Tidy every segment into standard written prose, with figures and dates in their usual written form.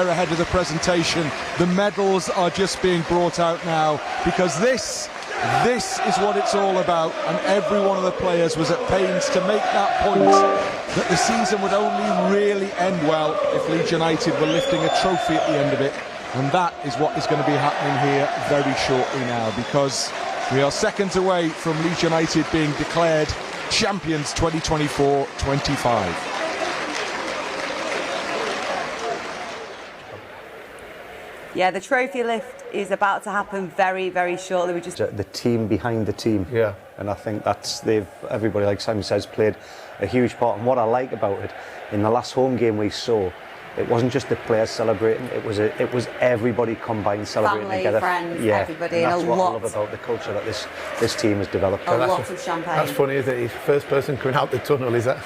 Ahead of the presentation, the medals are just being brought out now because this is what it's all about, and every one of the players was at pains to make that point that the season would only really end well if Leeds United were lifting a trophy at the end of it, and that is what is going to be happening here very shortly now, because we are seconds away from Leeds United being declared champions 2024-25. Yeah, the trophy lift is about to happen very, very shortly. We just the team behind the team. Yeah. And I think everybody, like Simon says, played a huge part. And what I like about it, in the last home game we saw, it wasn't just the players celebrating. It was everybody combined celebrating family, together. Friends, yeah, everybody, and that's what I love about the culture that this team has developed. A lot of champagne. That's funny, isn't it? He's first person coming out the tunnel is that.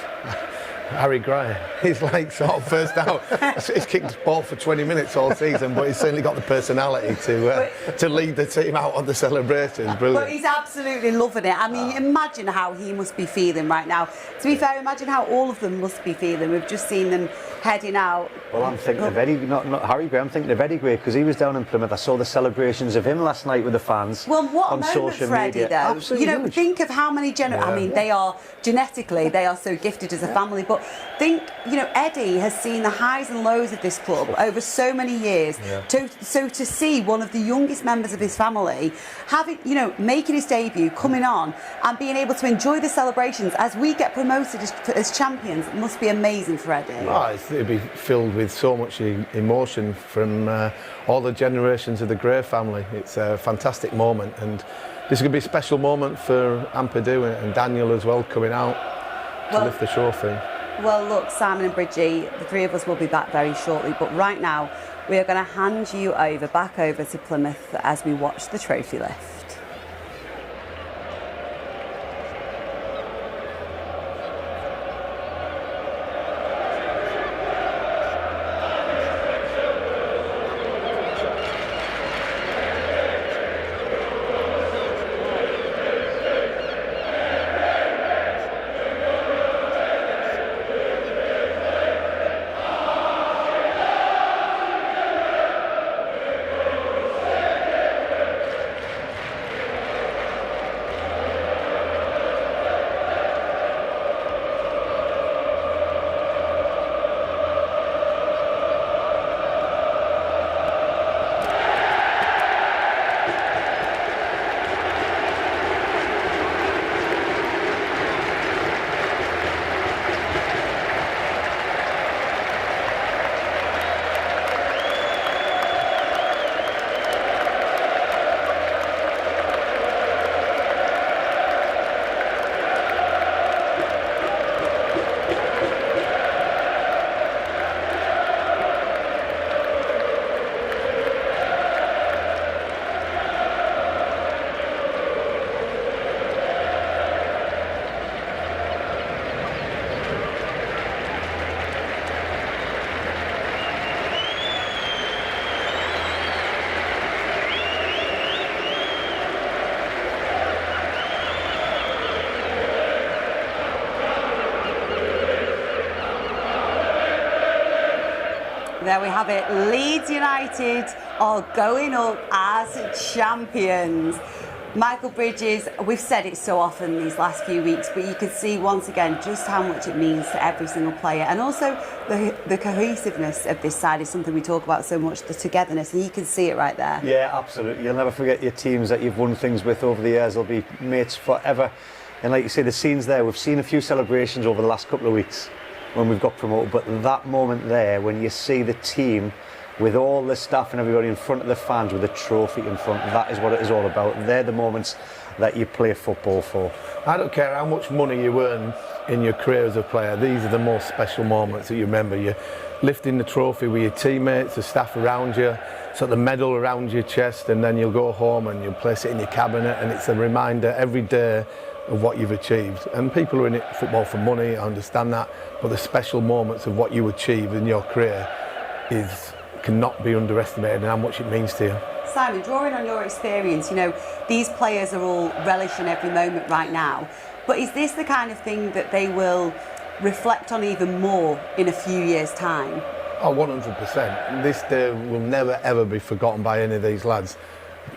Harry Graham. He's like sort of first out. He's kicked the ball for 20 minutes all season, but he's certainly got the personality to lead the team out on the celebrations. Brilliant. But he's absolutely loving it. I mean, imagine how he must be feeling right now. To be fair, imagine how all of them must be feeling. We've just seen them heading out. Well, I'm thinking of Eddie, not Harry Graham. I'm thinking of Eddie Gray because he was down in Plymouth. I saw the celebrations of him last night with the fans. Well, what on a moment social for Eddie, media. though. Absolutely You know, huge. think of how many I mean, they are genetically, they are so gifted as a family. But think, you know, Eddie has seen the highs and lows of this club over so many years. Yeah. So to see one of the youngest members of his family having, you know, making his debut, coming on, and being able to enjoy the celebrations as we get promoted as champions, it must be amazing for Eddie. Oh, it'll be filled with so much emotion from all the generations of the Gray family. It's a fantastic moment, and this is going to be a special moment for Ampadu and Daniel as well, coming out to lift the trophy. Well, look, Simon and Bridgie, the three of us will be back very shortly, but right now we are going to hand you back over to Plymouth as we watch the trophy lift. There we have it. Leeds United are going up as champions. Michael Bridges, we've said it so often these last few weeks, but you could see once again just how much it means to every single player. And also the cohesiveness of this side is something we talk about so much, the togetherness, and you can see it right there. Yeah, absolutely. You'll never forget your teams that you've won things with over the years. They'll be mates forever. And like you say, the scenes there, we've seen a few celebrations over the last couple of weeks when we've got promoted, but that moment there when you see the team with all the staff and everybody in front of the fans with a trophy in front, that is what it is all about. They're the moments that you play football for. I don't care how much money you earn in your career as a player, these are the most special moments that you remember. You're lifting the trophy with your teammates, the staff around you, so the medal around your chest, and then you'll go home and you'll place it in your cabinet, and it's a reminder every day of what you've achieved. And people are in it football for money, I understand that, but the special moments of what you achieve in your career cannot be underestimated, and how much it means to you. Simon, drawing on your experience, you know, these players are all relishing every moment right now, but is this the kind of thing that they will reflect on even more in a few years' time? Oh, 100%. This day will never ever be forgotten by any of these lads.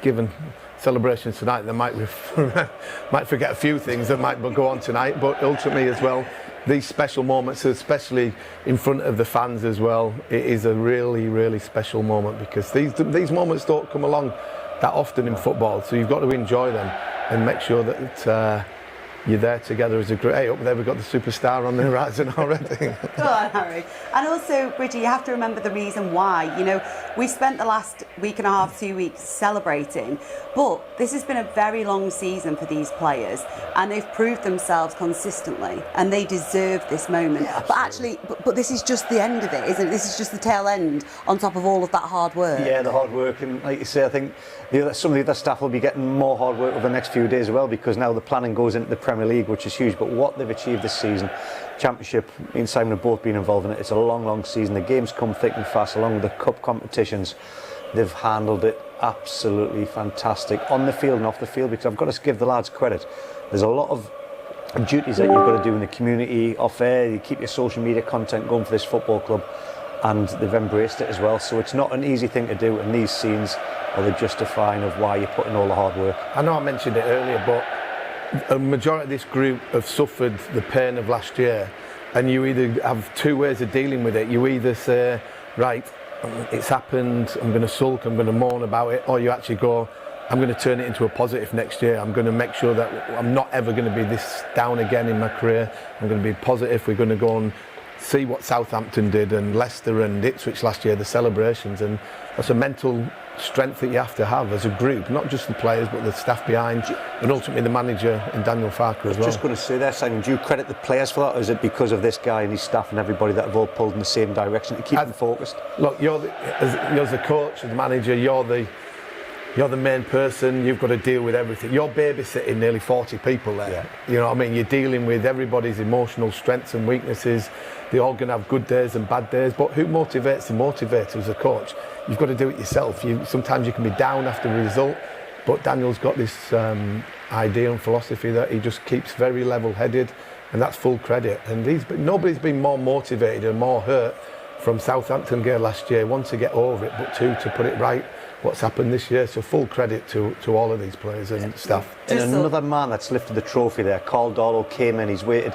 Given celebrations tonight, they might forget a few things that might go on tonight, but ultimately as well, these special moments, especially in front of the fans as well, it is a really, really special moment, because these moments don't come along that often in football, so you've got to enjoy them and make sure that you're there together as a group. Hey, up there we've got the superstar on the horizon already. Go on, Harry. And also, Bridget, you have to remember the reason why. You know, we spent the last week and a half, 2 weeks celebrating, but this has been a very long season for these players, and they've proved themselves consistently, and they deserve this moment. Yeah, but actually, but this is just the end of it, isn't it? This is just the tail end on top of all of that hard work. Yeah, the hard work, and like you say, I think some of the other staff will be getting more hard work over the next few days as well, because now the planning goes into the Premier League, which is huge. But what they've achieved this season, Championship, me and Simon have both been involved in it. It's a long, long season. The games come thick and fast, along with the cup competitions. They've handled it absolutely fantastic on the field and off the field, because I've got to give the lads credit. There's a lot of duties that you've got to do in the community, off air. You keep your social media content going for this football club, and they've embraced it as well. So it's not an easy thing to do, and these scenes are the justifying of why you're putting all the hard work. I know I mentioned it earlier, but a majority of this group have suffered the pain of last year, and you either have two ways of dealing with it. You either say, right, it's happened, I'm going to sulk, I'm going to mourn about it, or you actually go, I'm going to turn it into a positive next year. I'm going to make sure that I'm not ever going to be this down again in my career. I'm going to be positive. We're going to go and see what Southampton did, and Leicester and Ipswich last year, the celebrations, and that's a mental strength that you have to have as a group, not just the players but the staff behind, and ultimately the manager and Daniel Farker as well. Just going to say there, Simon, do you credit the players for that, or is it because of this guy and his staff and everybody that have all pulled in the same direction to keep them focused? Look, you're the coach, the manager, you're the main person. You've got to deal with everything. You're babysitting nearly 40 people there. Yeah. You know what I mean? You're dealing with everybody's emotional strengths and weaknesses. They all going to have good days and bad days, but who motivates the motivator as a coach? You've got to do it yourself. Sometimes you can be down after a result, but Daniel's got this idea and philosophy that he just keeps very level-headed, and that's full credit. And nobody's been more motivated and more hurt from Southampton game last year. One, to get over it, but two, to put it right what's happened this year. So full credit to all of these players and staff. And another man that's lifted the trophy there, Carl Darlow, came in, he's waited.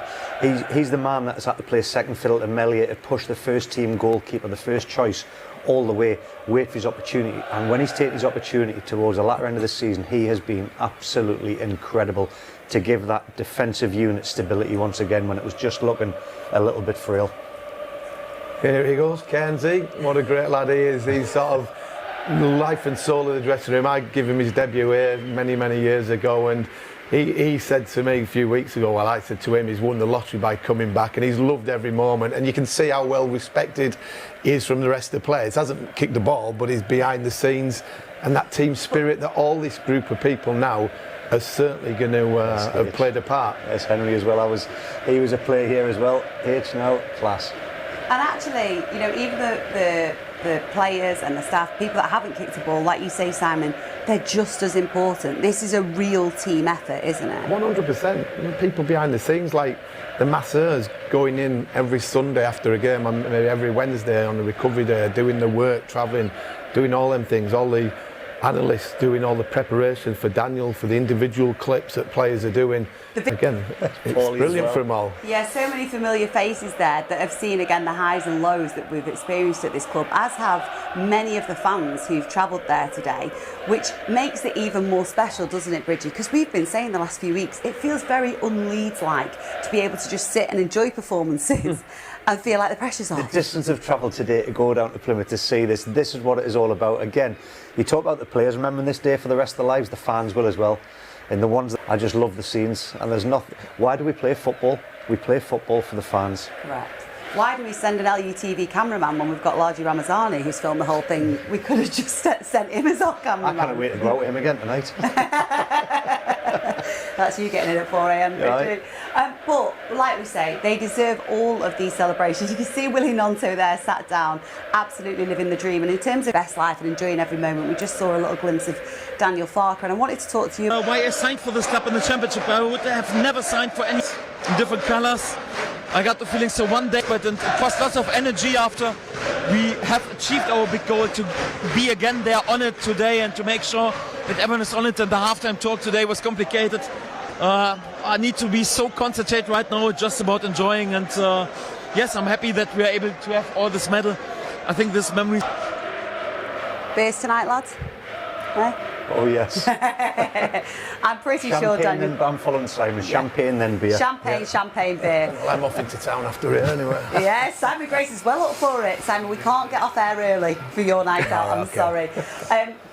He's the man that's had to play second fiddle to Melia to push the first team goalkeeper, the first choice, all the way, wait for his opportunity. And when he's taken his opportunity towards the latter end of the season, he has been absolutely incredible to give that defensive unit stability once again when it was just looking a little bit frail. Here he goes, Kenzie. What a great lad he is. He's sort of life and soul of the dressing room. I gave him his debut here many, many years ago, and he said to me a few weeks ago, well, I said to him, he's won the lottery by coming back, and he's loved every moment, and you can see how well respected he is from the rest of the players. Hasn't kicked the ball, but he's behind the scenes, and that team spirit that all this group of people now are certainly going to have played a part. Yes, Henry as well. He was a player here as well. Now, class. And actually, you know, even the players and the staff, people that haven't kicked a ball, like you say, Simon, they're just as important. This is a real team effort, isn't it? 100%. People behind the scenes, like the masseurs going in every Sunday after a game, and maybe every Wednesday on the recovery day, doing the work, travelling, doing all them things, all the analysts doing all the preparation for Daniel, for the individual clips that players are doing. Again, it's brilliant for them all. Yeah, so many familiar faces there that have seen, again, the highs and lows that we've experienced at this club, as have many of the fans who've travelled there today, which makes it even more special, doesn't it, Bridgie? Because we've been saying the last few weeks, it feels very un-Leeds-like to be able to just sit and enjoy performances and feel like the pressure's off. The distance of travel today to go down to Plymouth to see this is what it is all about. Again, you talk about the players remembering this day for the rest of their lives, the fans will as well. And the ones that I just love the scenes, and there's nothing. Why do we play football? We play football for the fans. Correct. Why do we send an LUTV cameraman when we've got Largy Ramazani who's filmed the whole thing? We could have just sent him as our cameraman. I can't wait to go out with him again tonight. That's you getting in at 4 a.m. Right. But like we say, they deserve all of these celebrations. You can see Willie Nonto there sat down, absolutely living the dream. And in terms of best life and enjoying every moment, we just saw a little glimpse of Daniel Farker, and I wanted to talk to you. Why I signed for this club in the Championship, I would have never signed for any different colours. I got the feeling so one day, but it cost lots of energy after we have achieved our big goal to be again there on it today and to make sure that everyone is on it. And the halftime talk today was complicated. I need to be so concentrated right now, just about enjoying. And yes, I'm happy that we are able to have all this medal. I think this memory. Beers tonight, lads? Eh? Oh yes. I'm pretty Champagne, sure Daniel. then, I'm following Simon. Champagne, then beer. Champagne, beer. Well, I'm off into town after it anyway. Yeah, Simon Grace is well up for it. Simon, we can't get off air early for your night out, I'm sorry.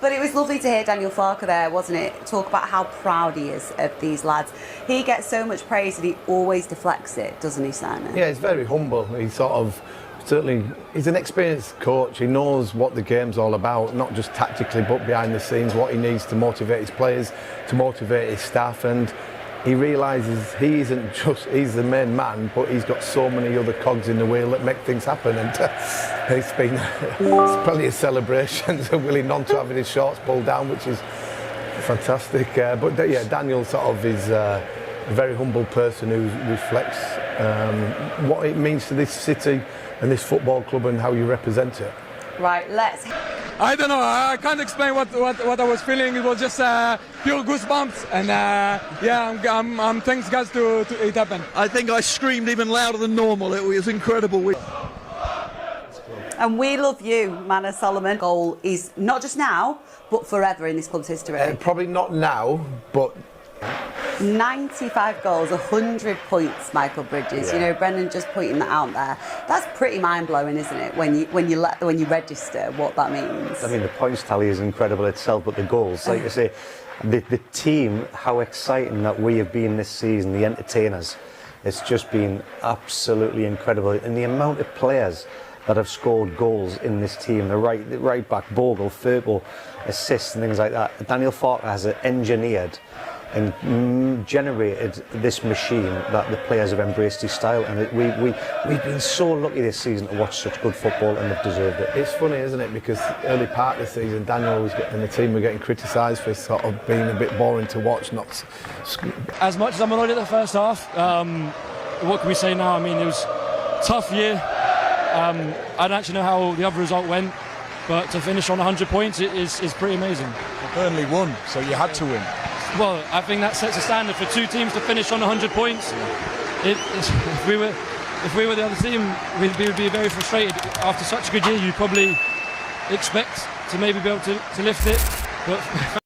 But it was lovely to hear Daniel Farke there, wasn't it? Talk about how proud he is of these lads. He gets so much praise and he always deflects it, doesn't he, Simon? Yeah, he's very humble. He's sort of, certainly, he's an experienced coach. He knows what the game's all about, not just tactically, but behind the scenes, what he needs to motivate his players, to motivate his staff. And he realises he's the main man, but he's got so many other cogs in the wheel that make things happen. And it's been plenty of celebrations and Willie Nonto having his shorts pulled down, which is fantastic. But yeah, Daniel sort of is a very humble person who reflects what it means to this city and this football club and how you represent it. Right, let's. I don't know. I can't explain what I was feeling. It was just pure goosebumps, and yeah, I'm thanks God to it happened. I think I screamed even louder than normal. It was incredible. And we love you, Manor Solomon. Goal is not just now, but forever in this club's history. Probably not now, but 95 goals, 100 points, Michael Bridges. Yeah. You know, Brendan just pointing that out there. That's pretty mind-blowing, isn't it? When you register what that means. I mean, the points tally is incredible itself, but the goals, like I say, the team, how exciting that we have been this season, the entertainers, it's just been absolutely incredible. And the amount of players that have scored goals in this team, the right back, Bogle, Firpo, assists and things like that. Daniel Farke has engineered and generated this machine that the players have embraced his style, and we've been so lucky this season to watch such good football, and they've deserved it. it's funny, isn't it? Because early part of the season, Daniel and the team were getting criticised for sort of being a bit boring to watch. Not As much as I'm annoyed at the first half, what can we say now? I mean, it was a tough year. I don't actually know how the other result went, but to finish on 100 points is pretty amazing. Burnley won, so you had to win. Well, I think that sets a standard for two teams to finish on 100 points. If we were the other team, we'd be very frustrated. After such a good year, you'd probably expect to maybe be able to lift it. But